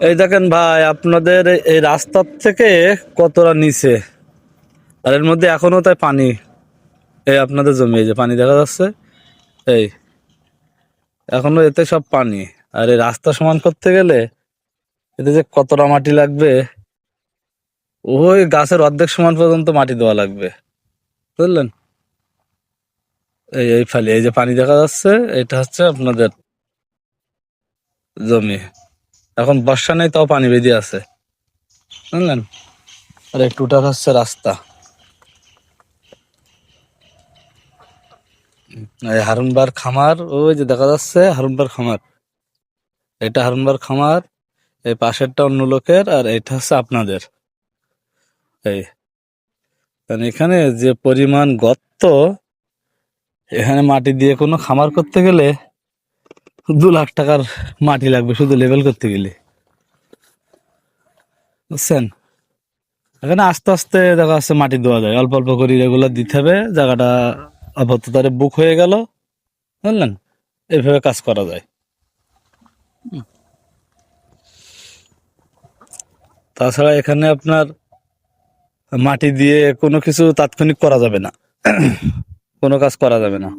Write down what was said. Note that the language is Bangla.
এই দেখেন ভাই, আপনাদের এই রাস্তার থেকে কতটা নিচে, আর এর মধ্যে এখনো তাই পানি। এই আপনাদের জমি, এই যে পানি দেখা যাচ্ছে, এই এখনো এতে সব পানি। আর এই রাস্তা সমান করতে গেলে এতে যে কতটা মাটি লাগবে, ওই গাছের অর্ধেক সমান পর্যন্ত মাটি দেওয়া লাগবে, বুঝলেন? এই ফালি, এই যে পানি দেখা যাচ্ছে, এটা হচ্ছে আপনাদের জমি। এখন বর্ষা নেই, তাও পানি বেঁধে আছে, বুঝলেন? আর এই টুটার হচ্ছে রাস্তা। এই হারুনবার খামার, ওই যে দেখা যাচ্ছে হারুনবার খামার, এটা হারুনবার খামার। এই পাশেরটা অন্য লোকের, আর এটা হচ্ছে আপনাদের। এই কারণ এখানে যে পরিমাণ গর্ত, এখানে মাটি দিয়ে কোনো খামার করতে গেলে 2 লাখ টাকার মাটি লাগবে শুধু লেভেল করতে গেলে, বুঝছেন? এখানে আস্তে আস্তে দেখা যাচ্ছে মাটি দেওয়া যায়, অল্প অল্প করে রেগুলার দিতে হবে। জায়গাটা আপাতত তারে বুক হয়ে গেল, বুঝলেন? এইভাবে কাজ করা যায়। তাছাড়া এখানে আপনার মাটি দিয়ে কোনো কিছু তাৎক্ষণিক করা যাবে না, কোনো কাজ করা যাবে না।